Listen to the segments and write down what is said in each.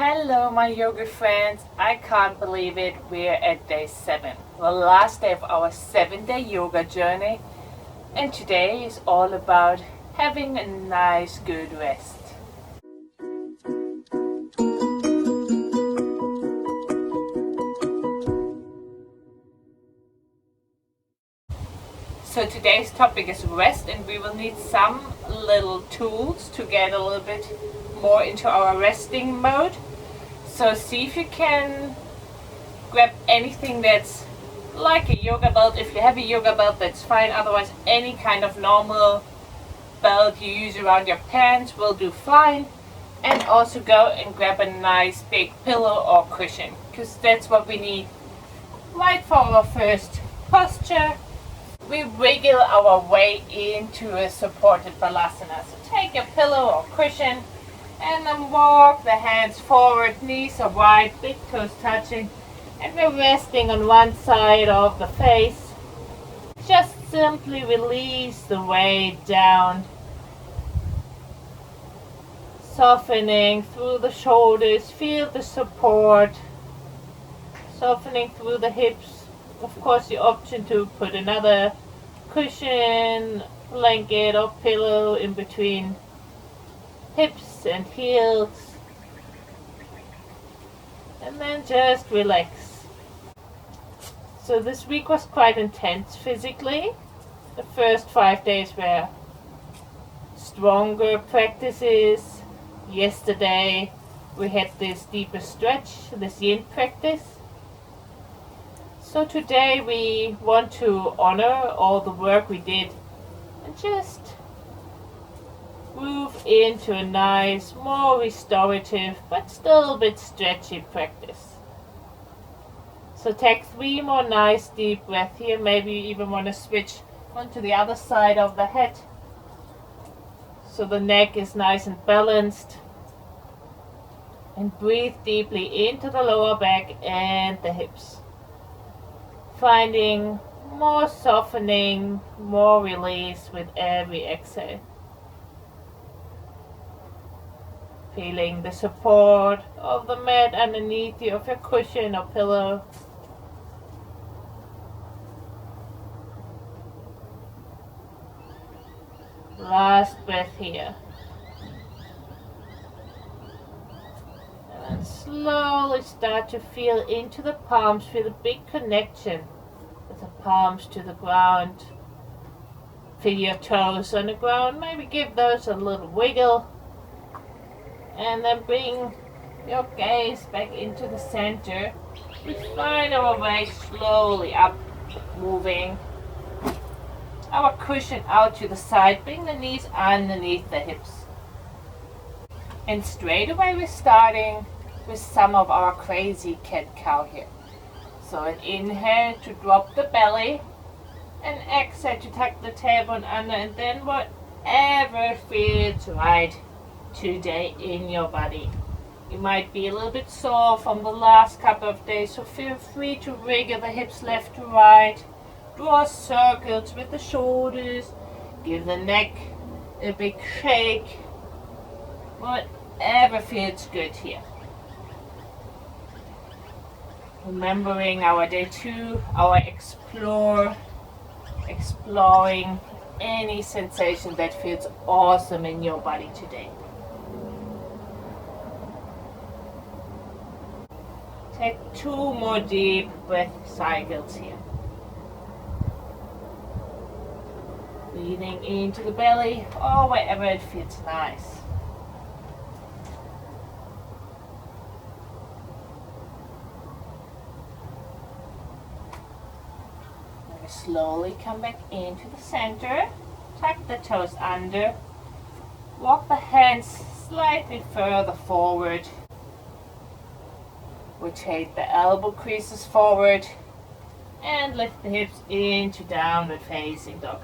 Hello my yoga friends, I can't believe it, we're at day 7, the last day of our 7-day yoga journey, and today is all about having a nice good rest. So today's topic is rest, and we will need some little tools to get a little bit more into our resting mode. So see if you can grab anything that's like a yoga belt. If you have a yoga belt, that's fine. Otherwise, any kind of normal belt you use around your pants will do fine. And also go and grab a nice big pillow or cushion, because that's what we need right for our first posture. We wiggle our way into a supported balasana. So take a pillow or cushion and then walk the hands forward, knees are wide, big toes touching, and we're resting on one side of the face. Just simply release the weight down, softening through the shoulders, feel the support, softening through the hips. Of course, the option to put another cushion, blanket or pillow in between hips and heels, and then just relax. So this week was quite intense physically. The first 5 days were stronger practices. Yesterday we had this deeper stretch, this yin practice. So today we want to honor all the work we did and just move into a nice, more restorative, but still a bit stretchy practice. So take 3 more nice deep breaths here. Maybe you even want to switch onto the other side of the head, so the neck is nice and balanced. And breathe deeply into the lower back and the hips. Finding more softening, more release with every exhale. Feeling the support of the mat underneath you, of your cushion or pillow. Last breath here. And slowly start to feel into the palms, feel a big connection with the palms to the ground. Feel your toes on the ground, maybe give those a little wiggle. And then bring your gaze back into the center. We find our way slowly up, moving our cushion out to the side. Bring the knees underneath the hips. And straight away we're starting with some of our crazy cat-cow here. So an inhale to drop the belly, and exhale to tuck the tailbone under, and then whatever feels right today in your body. You might be a little bit sore from the last couple of days, so feel free to wiggle the hips left to right, draw circles with the shoulders, give the neck a big shake, whatever feels good here. Remembering our day 2, our exploring any sensation that feels awesome in your body today. Take 2 more deep breath cycles here. Breathing into the belly or wherever it feels nice. Then slowly come back into the center. Tuck the toes under. Walk the hands slightly further forward. Rotate the elbow creases forward and lift the hips into downward facing dog.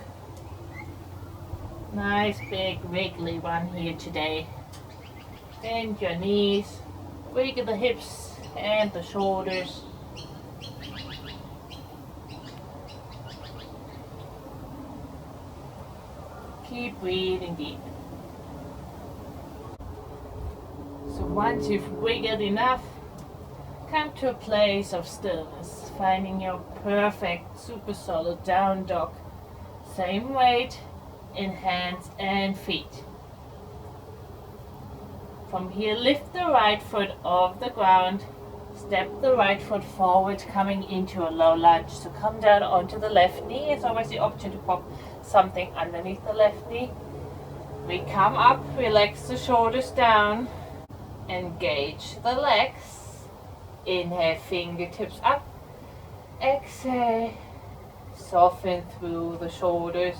Nice big wiggly one here today. Bend your knees, wiggle the hips and the shoulders. Keep breathing deep. So Once you've wiggled enough, come to a place of stillness, finding your perfect super solid down dog. Same weight in hands and feet. From here, lift the right foot off the ground, step the right foot forward, coming into a low lunge. So come down onto the left knee. It's always the option to pop something underneath the left knee. We come up, relax the shoulders down, engage the legs. Inhale, fingertips up. Exhale, soften through the shoulders.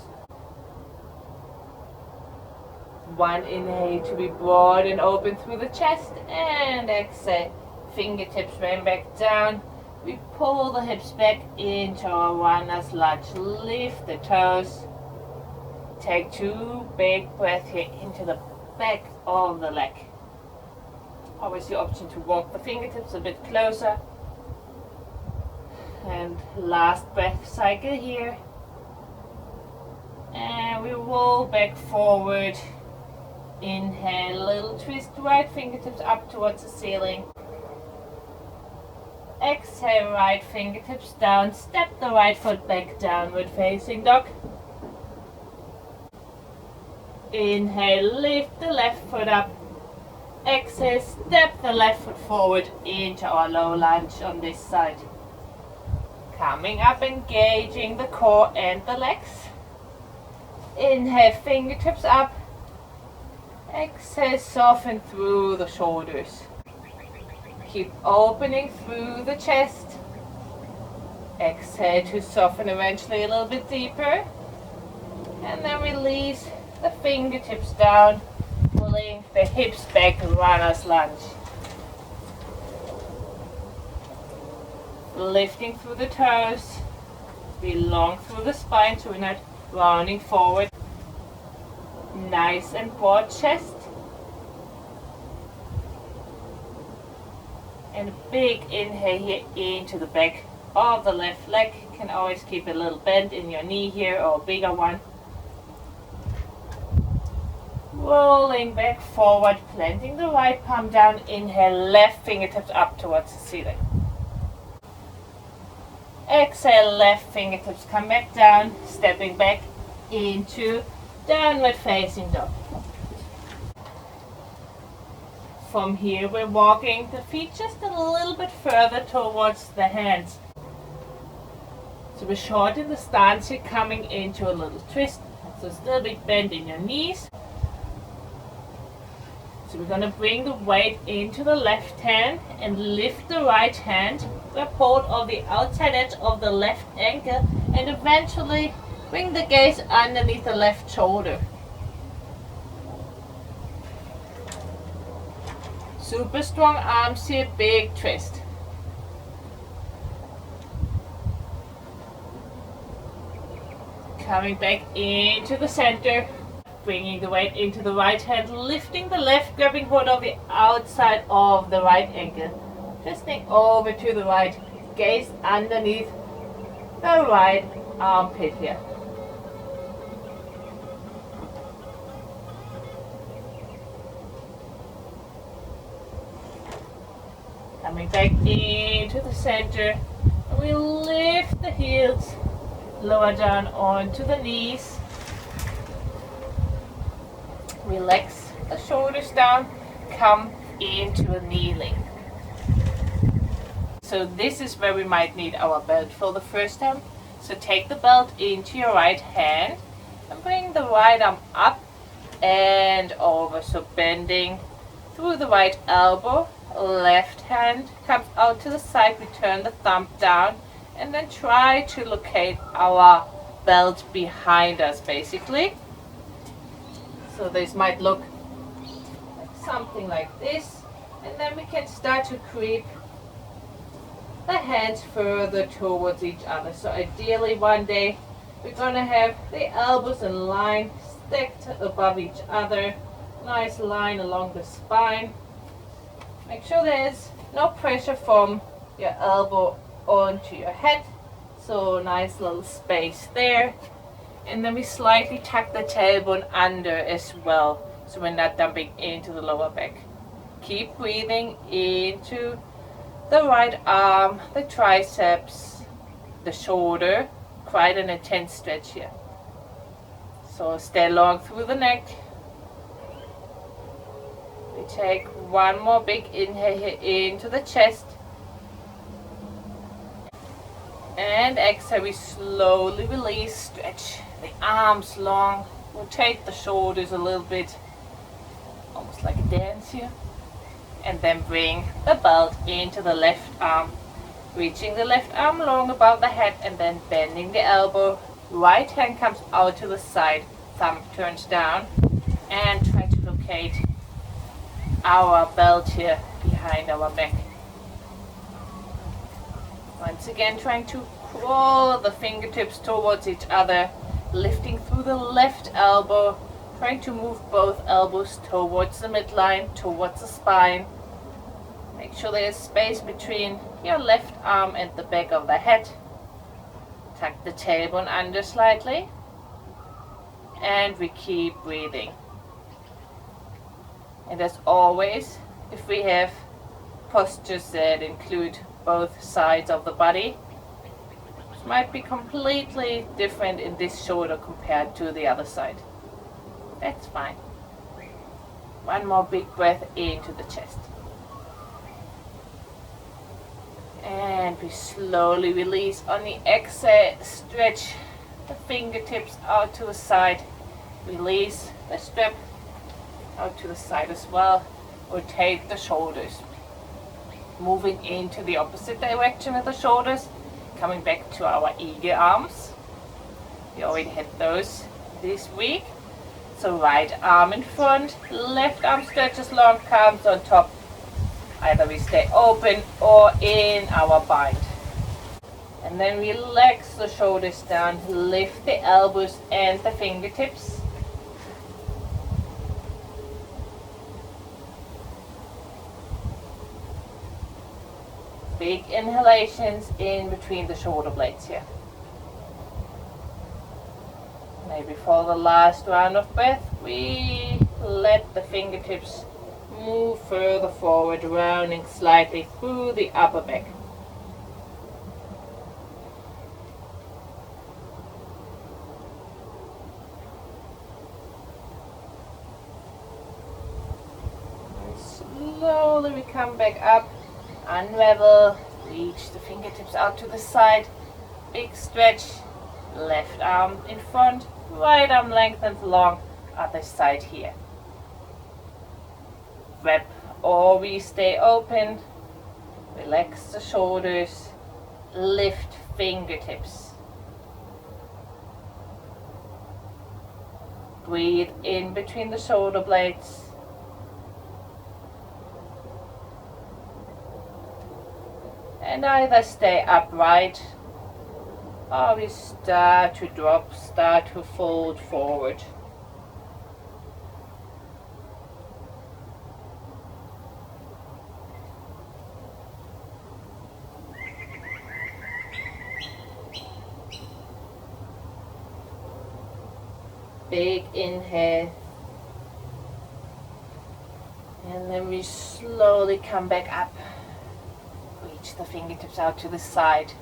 One inhale to be broad and open through the chest, and exhale, fingertips rain back down. We pull the hips back into our runner's lunge. Lift the toes. Take 2 big breaths here into the back of the leg. Always the option to walk the fingertips a bit closer. And last breath cycle here. And we roll back forward. Inhale, little twist, right fingertips up towards the ceiling. Exhale, right fingertips down. Step the right foot back, downward facing dog. Inhale, lift the left foot up. Exhale, step the left foot forward into our low lunge on this side. Coming up, engaging the core and the legs. Inhale, fingertips up. Exhale, soften through the shoulders. Keep opening through the chest. Exhale to soften eventually a little bit deeper. And then release the fingertips down, pulling the hips back, runner's lunge. Lifting through the toes. Be long through the spine so we're not rounding forward. Nice and broad chest. And a big inhale here into the back of the left leg. You can always keep a little bend in your knee here or a bigger one. Rolling back forward, planting the right palm down. Inhale, left fingertips up towards the ceiling. Exhale, left fingertips come back down, stepping back into downward facing dog. From here we're walking the feet just a little bit further towards the hands. So we shorten the stance here, coming into a little twist. So still a big bend in your knees. So we're going to bring the weight into the left hand and lift the right hand. Grab hold of the outside edge of the left ankle and eventually bring the gaze underneath the left shoulder. Super strong arms here, big twist. Coming back into the center. Bringing the weight into the right hand, lifting the left, grabbing hold of the outside of the right ankle. Twisting over to the right, gaze underneath the right armpit here. Coming back into the center, and we lift the heels, lower down onto the knees. Relax the shoulders down, come into a kneeling. So this is where we might need our belt for the first time. So take the belt into your right hand and bring the right arm up and over. So bending through the right elbow, left hand comes out to the side, we turn the thumb down and then try to locate our belt behind us basically. So this might look like something like this, and then we can start to creep the hands further towards each other. So ideally one day we're going to have the elbows in line, stacked above each other, nice line along the spine. Make sure there's no pressure from your elbow onto your head, so nice little space there. And then we slightly tuck the tailbone under as well, so we're not dumping into the lower back. Keep breathing into the right arm, the triceps, the shoulder. Quite an intense stretch here. So stay long through the neck. We take one more big inhale here into the chest. And exhale, we slowly release, stretch the arms long, rotate the shoulders a little bit, almost like a dance here. And then bring the belt into the left arm, reaching the left arm long above the head and then bending the elbow. Right hand comes out to the side, thumb turns down, and try to locate our belt here behind our back. Once again, trying to crawl the fingertips towards each other, lifting through the left elbow, trying to move both elbows towards the midline, towards the spine. Make sure there is space between your left arm and the back of the head. Tuck the tailbone under slightly, and we keep breathing. And as always, if we have postures that include both sides of the body, which might be completely different in this shoulder compared to the other side, that's fine. One more big breath into the chest. And we slowly release. On the exhale, stretch the fingertips out to the side. Release the strap out to the side as well. Rotate the shoulders. Moving into the opposite direction with the shoulders. Coming back to our eagle arms. We already had those this week. So right arm in front, left arm stretches long, palms on top. Either we stay open or in our bind. And then relax the shoulders down, lift the elbows and the fingertips. Big inhalations in between the shoulder blades here. Maybe for the last round of breath, we let the fingertips move further forward, rounding slightly through the upper back. And slowly we come back up, unravel, reach the fingertips out to the side, big stretch, left arm in front, right arm lengthened long, other side here. Wrap or we stay open, relax the shoulders, lift fingertips. Breathe in between the shoulder blades. And either stay upright or we start to drop, start to fold forward. Big inhale, and then we slowly come back up, reach the fingertips out to the side,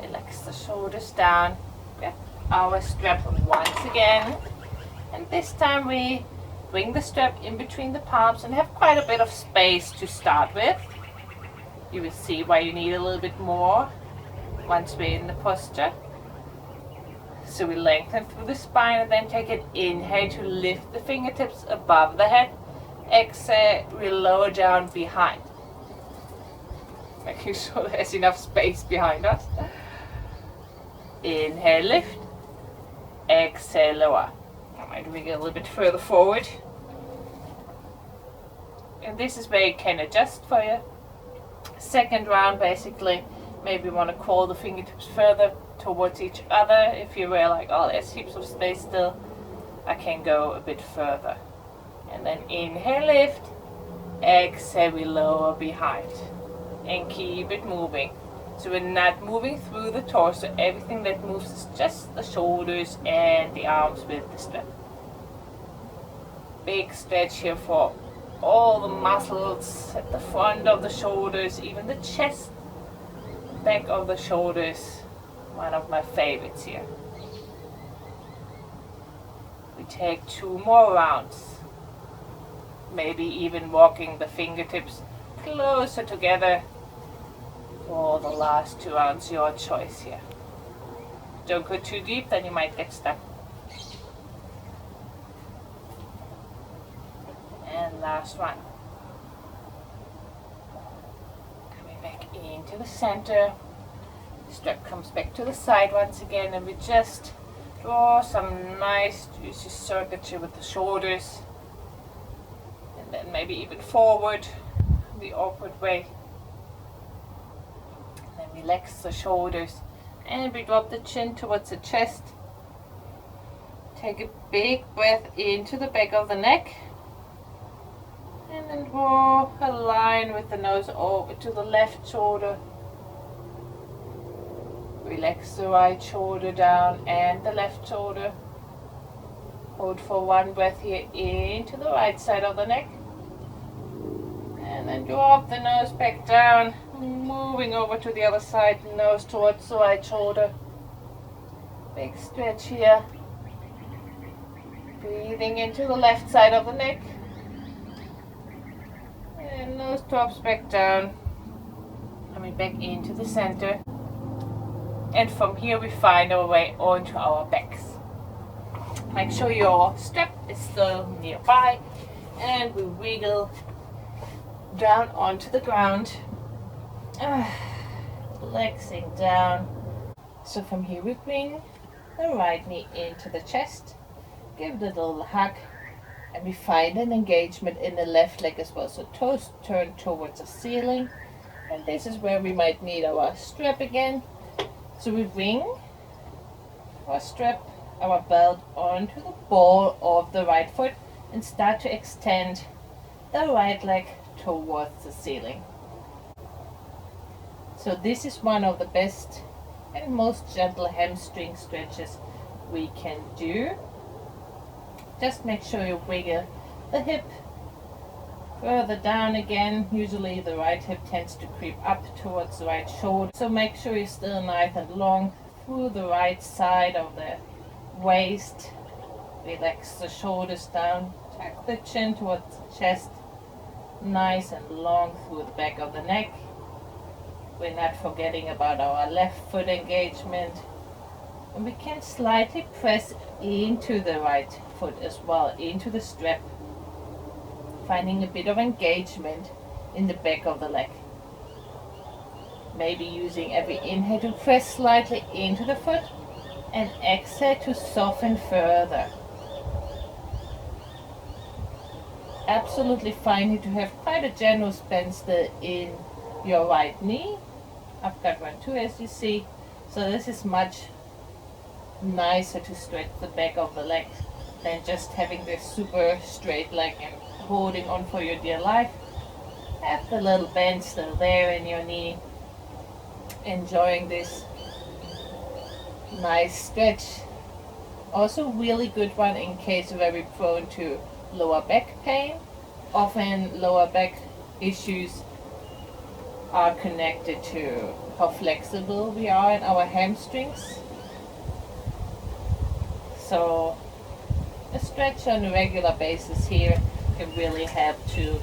relax the shoulders down, grab our strap once again, and this time we bring the strap in between the palms and have quite a bit of space to start with. You will see why you need a little bit more once we're in the posture. So we lengthen through the spine and then take an inhale to lift the fingertips above the head. Exhale, we lower down behind. Making sure there's enough space behind us. Inhale, lift. Exhale, lower. I might bring it a little bit further forward. And this is where you can adjust for your second round basically. Maybe you want to crawl the fingertips further towards each other. If you were like, oh, there's heaps of space still, I can go a bit further. And then inhale, lift. Exhale, we lower behind. And keep it moving. So we're not moving through the torso. Everything that moves is just the shoulders and the arms with the strap. Big stretch here for all the muscles at the front of the shoulders, even the chest, back of the shoulders. One of my favorites here. We take 2 more rounds. Maybe even walking the fingertips closer together for the last 2 rounds, your choice here. Don't go too deep, then you might get stuck. And last one. Coming back into the center. Strap comes back to the side once again, and we just draw some nice juicy circuitry with the shoulders. And then maybe even forward, the awkward way. And then relax the shoulders. And we drop the chin towards the chest. Take a big breath into the back of the neck. And then draw a line with the nose over to the left shoulder. Relax the right shoulder down and the left shoulder. Hold for 1 breath here into the right side of the neck. And then drop the nose back down, moving over to the other side, nose towards the right shoulder. Big stretch here. Breathing into the left side of the neck. And nose drops back down. Coming back into the center. And from here we find our way onto our backs. Make sure your strap is still nearby. And we wiggle down onto the ground. Relaxing down. So from here we bring the right knee into the chest. Give it a little hug. And we find an engagement in the left leg as well. So toes turn towards the ceiling. And this is where we might need our strap again. So we bring our strap, our belt onto the ball of the right foot and start to extend the right leg towards the ceiling. So this is one of the best and most gentle hamstring stretches we can do. Just make sure you wiggle the hip further down again. Usually the right hip tends to creep up towards the right shoulder. So make sure you're still nice and long through the right side of the waist. Relax the shoulders down. Tuck the chin towards the chest. Nice and long through the back of the neck. We're not forgetting about our left foot engagement. And we can slightly press into the right foot as well, into the strap. Finding a bit of engagement in the back of the leg. Maybe using every inhale to press slightly into the foot and exhale to soften further. Absolutely fine to have quite a generous bend still in your right knee. I've got one too, as you see. So this is much nicer to stretch the back of the leg than just having this super straight leg and holding on for your dear life. Have the little bend still there in your knee. Enjoying this nice stretch. Also really good one in case you're very prone to lower back pain. Often lower back issues are connected to how flexible we are in our hamstrings. So a stretch on a regular basis here can really help to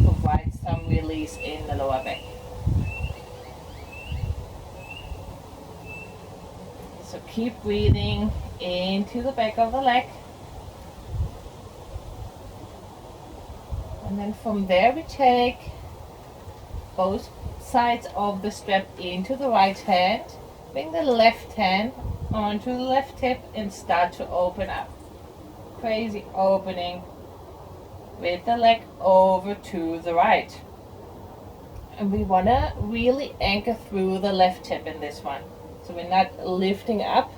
provide some release in the lower back. So keep breathing into the back of the leg. And then from there we take both sides of the strap into the right hand. Bring the left hand onto the left hip and start to open up. Crazy opening with the leg over to the right. And we want to really anchor through the left hip in this one. So we're not lifting up.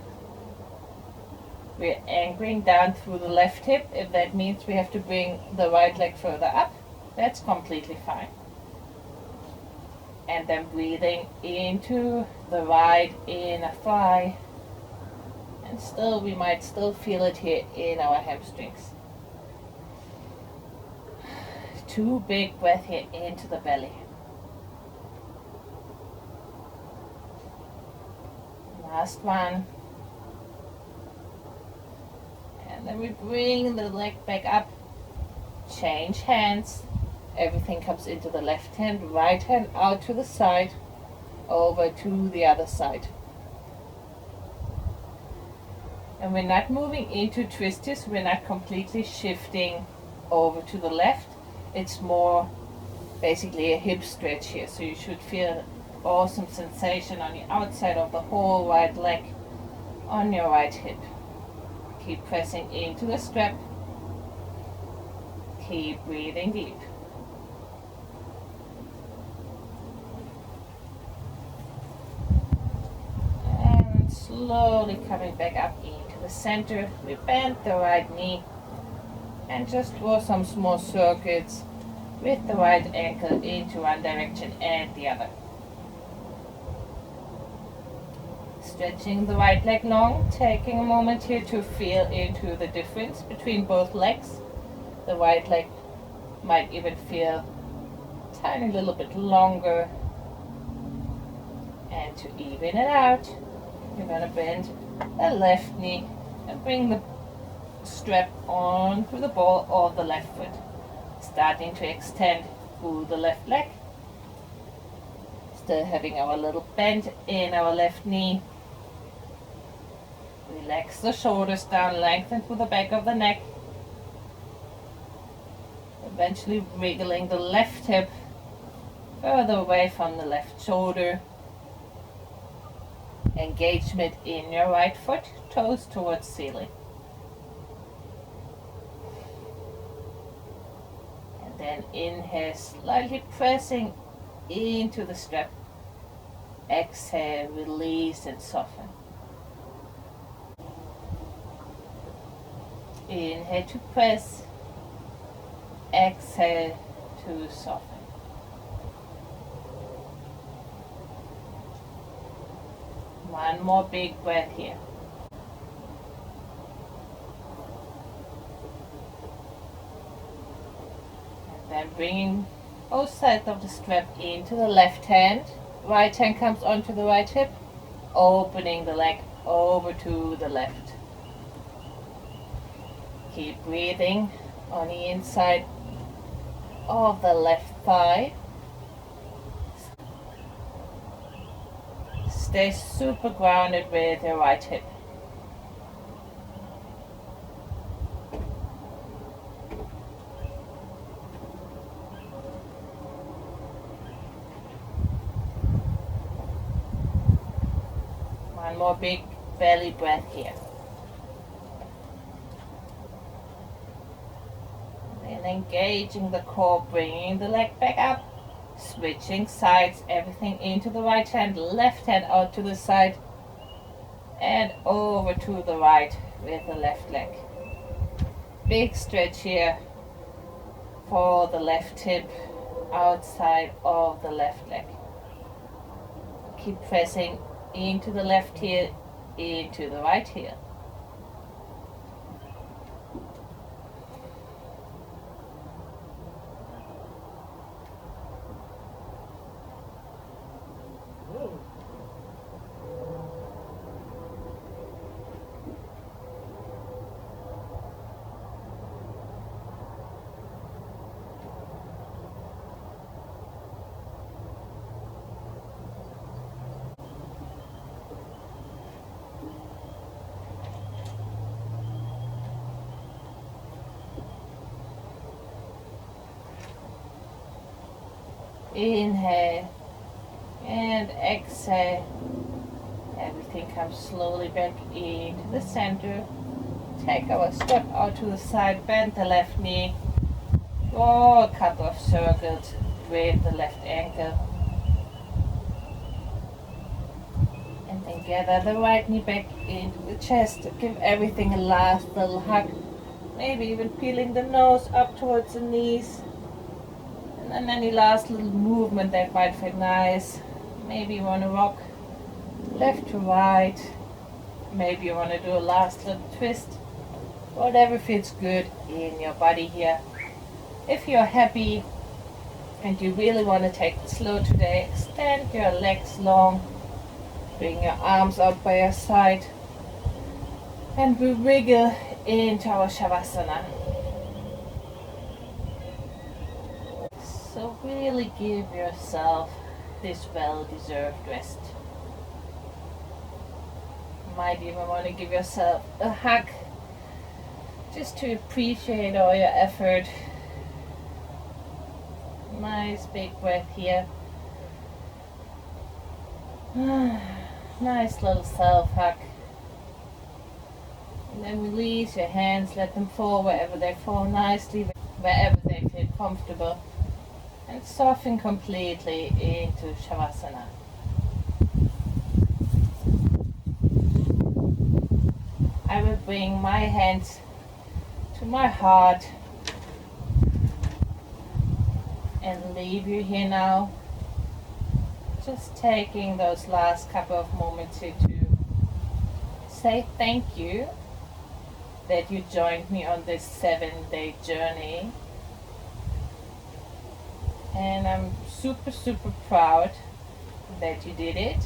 We're anchoring down through the left hip. If that means we have to bring the right leg further up, that's completely fine. And then breathing into the right inner thigh. And still, we might still feel it here in our hamstrings. 2 big breaths here into the belly. Last one. And then we bring the leg back up. Change hands. Everything comes into the left hand, right hand out to the side, over to the other side. And we're not moving into twisties, we're not completely shifting over to the left. It's more basically a hip stretch here. So you should feel awesome sensation on the outside of the whole right leg on your right hip. Keep pressing into the strap. Keep breathing deep. And slowly coming back up into the center. We bend the right knee and just draw some small circuits with the right ankle into one direction and the other. Stretching the right leg long, taking a moment here to feel into the difference between both legs. The right leg might even feel a tiny little bit longer. And to even it out, you're going to bend the left knee and bring the strap onto the ball of the left foot. Starting to extend through the left leg. Still having our little bend in our left knee. Relax the shoulders down, lengthen through the back of the neck. Eventually wriggling the left hip further away from the left shoulder. Engagement in your right foot, toes towards ceiling. And then inhale, slightly pressing into the strap. Exhale, release and soften. Inhale to press. Exhale to soften. One more big breath here. And then bringing both sides of the strap into the left hand. Right hand comes onto the right hip, opening the leg over to the left. Keep breathing on the inside of the left thigh. Stay super grounded with your right hip. One more big belly breath here. And engaging the core, bringing the leg back up. Switching sides, everything into the right hand, left hand out to the side, and over to the right with the left leg. Big stretch here for the left hip, outside of the left leg. Keep pressing into the left heel, into the right heel. Inhale and exhale. Everything comes slowly back into the center. Take our step out to the side, bend the left knee. Draw a couple of circles with the left ankle. And then gather the right knee back into the chest. Give everything a last little hug. Maybe even peeling the nose up towards the knees. And any last little movement that might feel nice. Maybe you want to rock left to right. Maybe you want to do a last little twist. Whatever feels good in your body here. If you're happy and you really want to take it slow today, extend your legs long, bring your arms out by your side, and we wriggle into our Shavasana. So really give yourself this well-deserved rest. You might even want to give yourself a hug just to appreciate all your effort. Nice big breath here. Nice little self-hug. And then release your hands, let them fall wherever they fall nicely, wherever they feel comfortable. And soften completely into Shavasana. I will bring my hands to my heart and leave you here now. Just taking those last couple of moments here to say thank you that you joined me on this 7-day journey. And I'm super proud that you did it.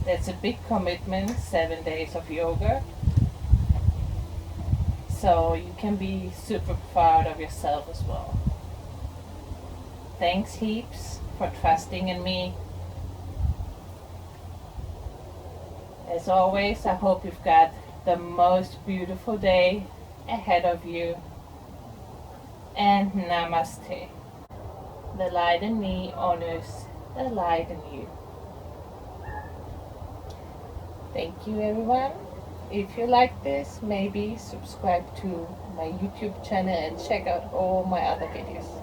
That's a big commitment, 7 days of yoga. So you can be super proud of yourself as well. Thanks heaps for trusting in me. As always, I hope you've got the most beautiful day ahead of you. And Namaste. The light in me honors the light in you. Thank you, everyone. If you like this, maybe subscribe to my YouTube channel and check out all my other videos.